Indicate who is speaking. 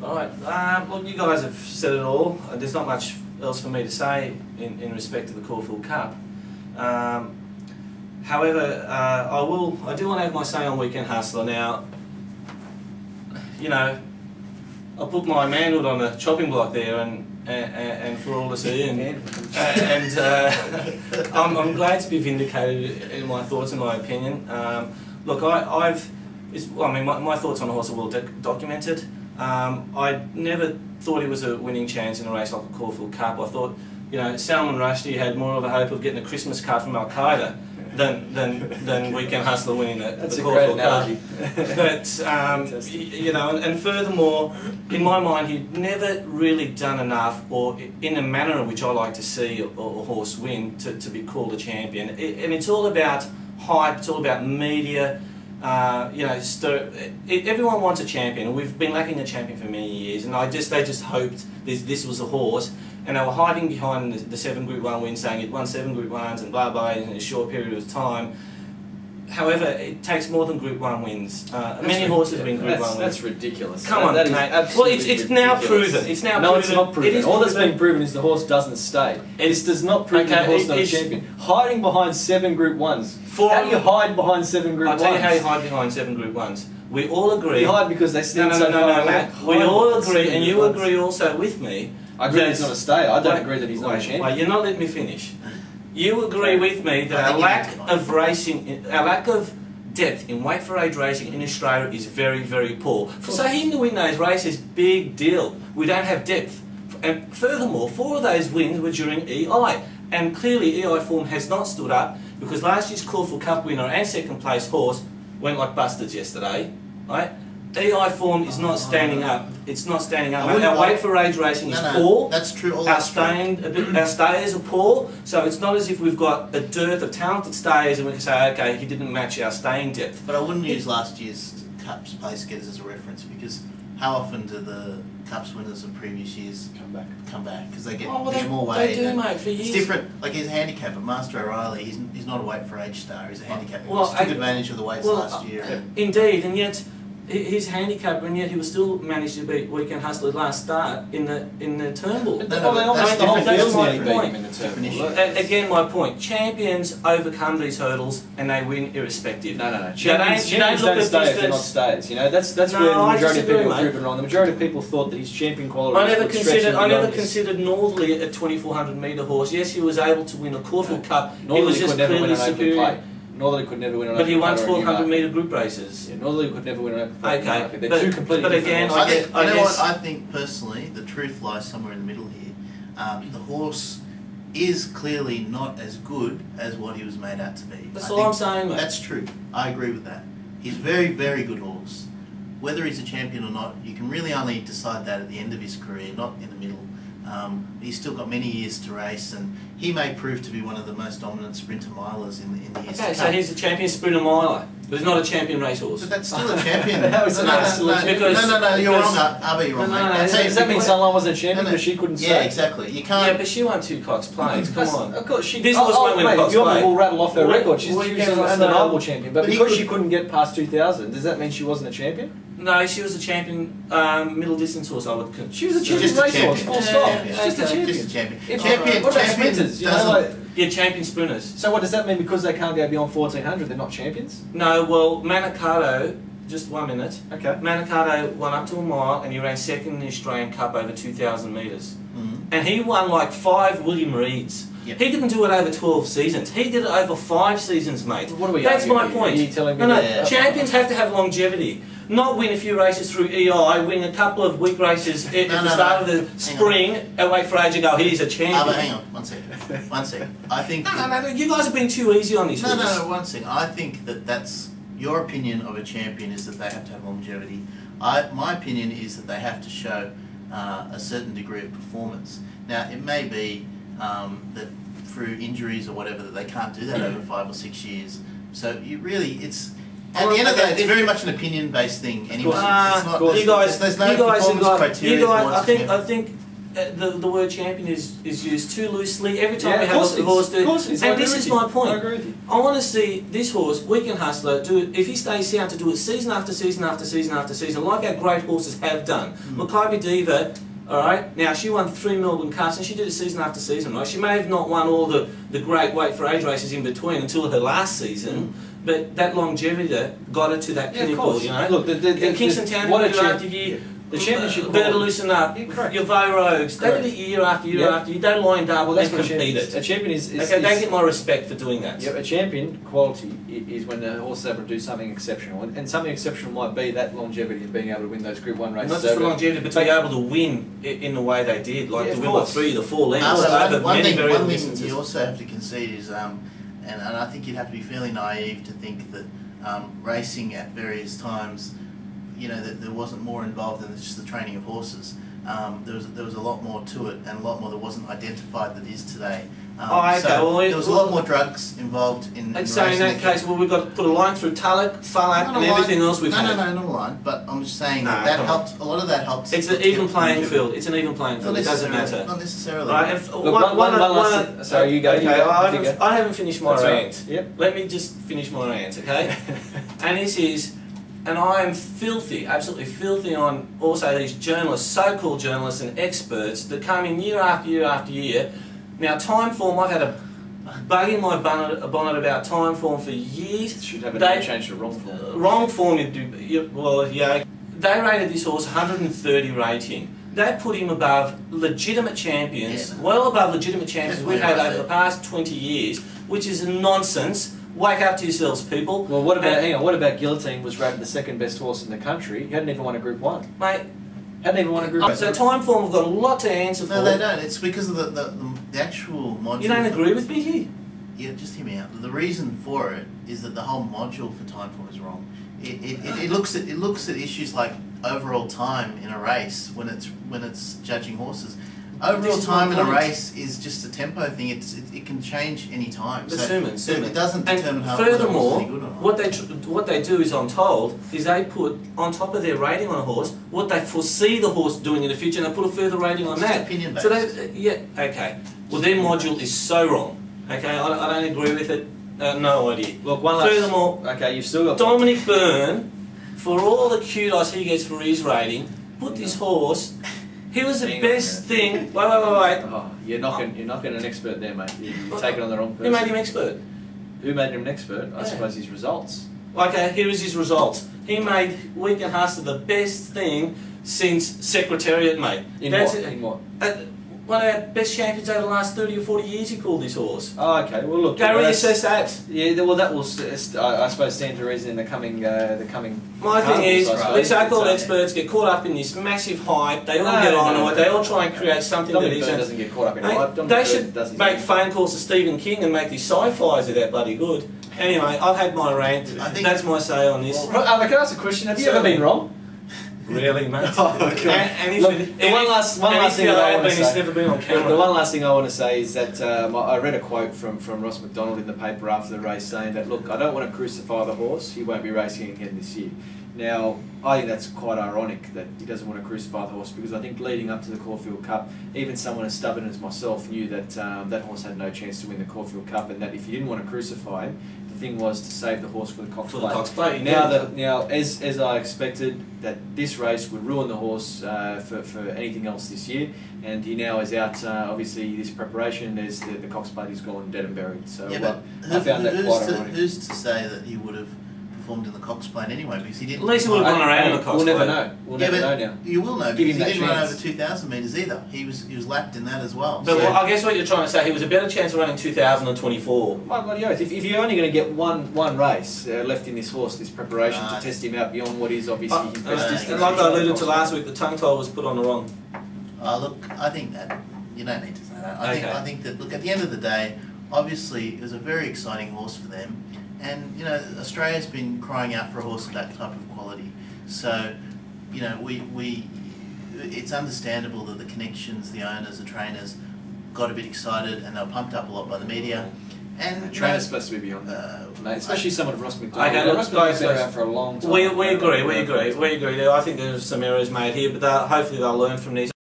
Speaker 1: Alright, well you guys have said it all. There's not much else for me to say in respect to the Caulfield Cup. However, I do want to have my say on Weekend Hustler. Now, you know, I put my manhood on the chopping block there and for all to see, and I'm glad to be vindicated in my thoughts and my opinion. Look, my thoughts on the horse are well documented. I never thought he was a winning chance in a race like the Caulfield Cup. I thought, you know, Salman Rushdie had more of a hope of getting a Christmas card from Al Qaeda than Weekend Hustler winning the Caulfield Cup. But you know, and furthermore, in my mind, he'd never really done enough, or in a manner in which I like to see a horse win, to be called a champion. And it's all about hype. It's all about media. You know, everyone wants a champion, and we've been lacking a champion for many years. And they just hoped this was a horse, and they were hiding behind the 7 Group 1 wins, saying he'd won 7 Group 1s and blah blah in a short period of time. However, it takes more than Group 1 wins. Many horses have been Group 1 wins.
Speaker 2: That's ridiculous.
Speaker 1: Come on, mate. Well, it's now proven. It's now proven.
Speaker 2: No, it's not proven. All that's been proven is the horse doesn't stay. This does not prove the horse is not a champion. Hiding behind 7 Group 1s. How do you hide behind 7 Group 1s?
Speaker 1: I'll tell you how you hide behind 7 Group 1s. We all agree.
Speaker 2: You hide because they stand so far
Speaker 1: away. Matt. We all agree, and you agree also with me.
Speaker 2: I agree that he's not a stayer. I don't agree that he's not a champion.
Speaker 1: Wait, you're not letting me finish. You agree with me that our lack of racing, our lack of depth in weight for age racing in Australia is very, very poor. So him to win those races, big deal. We don't have depth. And furthermore, 4 of those wins were during EI. And clearly EI form has not stood up, because last year's Caulfield Cup winner and second place horse went like bustards yesterday. Right? EI form is not standing up. It's not standing up. Our weight for age racing is poor.
Speaker 3: That's true.
Speaker 1: Our stayers are poor. So it's not as if we've got a dearth of talented stayers and we can say, okay, he didn't match our staying depth.
Speaker 3: But I wouldn't use last year's Cups place getters as a reference, because how often do the Cups winners of previous years come back? Because they get more weight.
Speaker 1: They do, mate, for years.
Speaker 3: It's different. Like his handicapper, Master O'Reilly, he's not a weight for age star. He's a handicapper. He took advantage of the weights last year.
Speaker 1: Indeed, and yet his handicapper, and yet he was still managed to beat Weekend Hustler last start in the Turnbull.
Speaker 2: That's my point.
Speaker 1: Again, my point. Champions overcome these hurdles and they win irrespective.
Speaker 2: No. Champions don't stay if they're not stayers. You know, that's where the majority of people are proven wrong. The majority of people thought that his champion quality.
Speaker 1: I never considered Northerly a 2400 metre horse. Yes, he was able to win a Caulfield Cup. He was just clearly superior.
Speaker 2: Northerly could never win an open.
Speaker 1: But he won 1200 metre group races.
Speaker 2: Yeah, Northerly could never win an open.
Speaker 1: Okay,
Speaker 2: they're two completely
Speaker 1: but again,
Speaker 2: different
Speaker 3: I think personally, the truth lies somewhere in the middle here. The horse is clearly not as good as what he was made out to be.
Speaker 1: That's all I'm saying, mate.
Speaker 3: That's true. I agree with that. He's a very, very good horse. Whether he's a champion or not, you can really only decide that at the end of his career, not in the middle. He's still got many years to race, and he may prove to be one of the most dominant sprinter milers in the years to come.
Speaker 1: Okay, so he's a champion sprinter miler, but he's not a champion racehorse.
Speaker 3: But that's still a champion.
Speaker 1: No,
Speaker 3: you're wrong, Abby, you're wrong, mate.
Speaker 2: Does that mean Sunline wasn't a champion because she couldn't stay?
Speaker 3: Yeah, exactly. You can't.
Speaker 1: Yeah, but she won 2 Cox Plains. Come on.
Speaker 2: Of course,
Speaker 1: this horse won't win a Cox Plate.
Speaker 2: We'll rattle off her record. She's an undeniable champion, but because she couldn't get past 2000, does that mean she wasn't a champion?
Speaker 1: No, she was a champion middle distance horse. I would.
Speaker 2: She was a champion racehorse. Full stop.
Speaker 3: Just a champion.
Speaker 2: What about sprinters?
Speaker 1: Yeah, champion sprinters.
Speaker 2: So what does that mean? Because they can't go beyond 1400, they're not champions?
Speaker 1: No. Well, Manicato. Just 1 minute.
Speaker 2: Okay.
Speaker 1: Manicato won up to a mile, and he ran second in the Australian Cup over 2,000 metres. And he won like 5 William Reeds. Yep. He didn't do it over 12 seasons. He did it over 5 seasons, mate.
Speaker 2: What are we
Speaker 1: That's my point.
Speaker 2: Are you telling me
Speaker 1: champions have to have longevity. Not win a few races through EI, win a couple of week races at the start of the spring, and wait for age to go, he's a champion.
Speaker 3: But hang on, one second. I think...
Speaker 1: No, you guys have been too easy on this.
Speaker 3: No, one second. I think that's... Your opinion of a champion is that they have to have longevity. My opinion is that they have to show a certain degree of performance. Now, it may be that through injuries or whatever that they can't do that over 5 or 6 years. So you really, it's... At the end of the day, it's very much an opinion-based thing. Anyway, it's not, there's no performance criteria.
Speaker 1: I think the word champion is used too loosely every time we
Speaker 2: of
Speaker 1: have
Speaker 2: course
Speaker 1: a horse do. And this is my
Speaker 2: I
Speaker 1: point.
Speaker 2: agree with you.
Speaker 1: I want to see this horse, Weekend Hustler, do it, if he stays sound, to do it season after season after season after season, like our great horses have done. Maccabi Diva, alright, now she won 3 Melbourne Cups and she did it season after season, right? She may have not won all the great weight for age races in between until her last season, but that longevity there got her to that pinnacle, you know?
Speaker 2: Look,
Speaker 1: Kingston Town,
Speaker 2: what a
Speaker 1: year after year.
Speaker 2: The championship
Speaker 1: Better loosen up.
Speaker 2: Yeah, correct.
Speaker 1: Your Rogues. They did it year after year after year. They lined up and competed.
Speaker 2: A champion is
Speaker 1: okay, they get my respect for doing that.
Speaker 2: Yeah, a champion quality is when the horse is able to do something exceptional, and something exceptional might be that longevity and being able to win those Group 1 races.
Speaker 1: Not just the longevity, but to be able to win in the way they did, like to win by 3 to 4 lengths over many variable distances.
Speaker 3: You also have to concede is, and I think you'd have to be fairly naive to think that racing at various times, you know, that there wasn't more involved than just the training of horses. There was a lot more to it, and a lot more that wasn't identified that is today. So there was a lot more drugs involved in racing.
Speaker 1: So in that case, well, we've got to put a line through Tulloch, Falak, and everything else we've had.
Speaker 3: No, not a line, but I'm just saying that helped, a lot of that helped.
Speaker 1: It's an even playing field. It's an even playing field. It doesn't matter.
Speaker 3: Not necessarily.
Speaker 1: Right,
Speaker 2: sorry, you go.
Speaker 1: I haven't finished my rant.
Speaker 2: Yep.
Speaker 1: Let me just finish my rant, okay? And this is, and I am filthy, absolutely filthy on also these journalists, so-called journalists and experts that come in year after year after year. Now, time form, I've had a bug in my bonnet about time form for years.
Speaker 2: Should have a change to wrong form.
Speaker 1: Wrong form, well, yeah. They rated this horse 130 rating. They put him above legitimate champions, well above legitimate champions we've had over the past 20 years, which is nonsense. Wake up to yourselves, people.
Speaker 2: Well, what about, hang on, what about Guillotine was rated the 2nd best horse in the country? He hadn't even won a Group 1.
Speaker 1: Mate.
Speaker 2: Hadn't even won a Group 1.
Speaker 1: So time form have got a lot to answer for.
Speaker 3: No, they don't. It's because of the actual module.
Speaker 1: You don't agree with me here?
Speaker 3: Yeah, just hear me out. The reason for it is that the whole module for time form is wrong. It looks at issues like overall time in a race when it's judging horses. Overall time in a race is just a tempo thing. It can change any time.
Speaker 1: But
Speaker 3: so it doesn't determine how
Speaker 1: furthermore,
Speaker 3: good or not.
Speaker 1: what they do is, I'm told, is they put on top of their rating on a horse what they foresee the horse doing in the future, and they put a further rating on that.
Speaker 3: Opinion based.
Speaker 1: So okay. Well, their module is so wrong. Okay, I don't agree with it. No idea.
Speaker 2: Look, one last.
Speaker 1: Furthermore,
Speaker 2: okay, you've still got
Speaker 1: Dominic Byrne, for all the kudos he gets for his rating, put this horse. He was the best thing. Wait.
Speaker 2: Oh, you're knocking an expert there, mate. You're taking on the wrong person.
Speaker 1: Who made him expert?
Speaker 2: Who made him an expert? I suppose his results.
Speaker 1: Okay, here is his results. He made Weekend Hustler the best thing since Secretariat, mate.
Speaker 2: In what?
Speaker 1: One of our best champions over the last 30 or 40 years, he called this horse.
Speaker 2: Oh, okay. Well, look.
Speaker 1: Go reassess that.
Speaker 2: Yeah, well, that will, I suppose, stand to reason in the coming.
Speaker 1: My thing is, these so-called experts get caught up in this massive hype. They all get on it. They all try and create something that isn't.
Speaker 2: Doesn't get caught up in hype.
Speaker 1: They should make phone calls to Stephen King and make these sci-fis of that bloody good. Anyway, I've had my rant. That's my say on this.
Speaker 2: Can I ask a question? Have you ever been wrong?
Speaker 1: Really, mate?
Speaker 2: Oh, okay. One last thing I want to say.
Speaker 1: Never been on camera.
Speaker 2: The one last thing I want to say is that I read a quote from Ross McDonald in the paper after the race saying that, look, I don't want to crucify the horse. He won't be racing again this year. Now, I think that's quite ironic that he doesn't want to crucify the horse, because I think leading up to the Caulfield Cup, even someone as stubborn as myself knew that that horse had no chance to win the Caulfield Cup, and that if you didn't want to crucify him, the thing was to save the horse for the Cox Plate. Now, as I expected, that this race would ruin the horse for anything else this year, and he now is out. Obviously, this preparation, there's the Cox Plate is gone dead and buried. So I found that quite ironic.
Speaker 3: Who's to say that he would have performed in the Cox Plate anyway, because he didn't.
Speaker 1: At least he would have gone around in the Cox Plate.
Speaker 2: We'll never know. We'll never know now.
Speaker 3: You will know, because he didn't run over 2,000 metres either. He was lapped in that as well.
Speaker 1: But I guess what you're trying to say, he was a better chance of running 2,000 than 24.
Speaker 2: My bloody oath. If you're only going to get one race left in this horse, this preparation to test him out beyond what is obviously his best distance.
Speaker 1: Like I alluded to last week, the tongue tie was put on the wrong.
Speaker 3: Look, I think that you don't need to say that. I think that, look, at the end of the day, obviously it was a very exciting horse for them. And, you know, Australia's been crying out for a horse of that type of quality. So, you know, it's understandable that the connections, the owners, the trainers got a bit excited, and they were pumped up a lot by the media. And
Speaker 2: the trainer's supposed to be beyond that, mate, especially someone of Ross McDonald.
Speaker 1: Okay,
Speaker 2: Ross McDonald's been around for a long time.
Speaker 1: We agree. I think there's some errors made here, but hopefully they'll learn from these.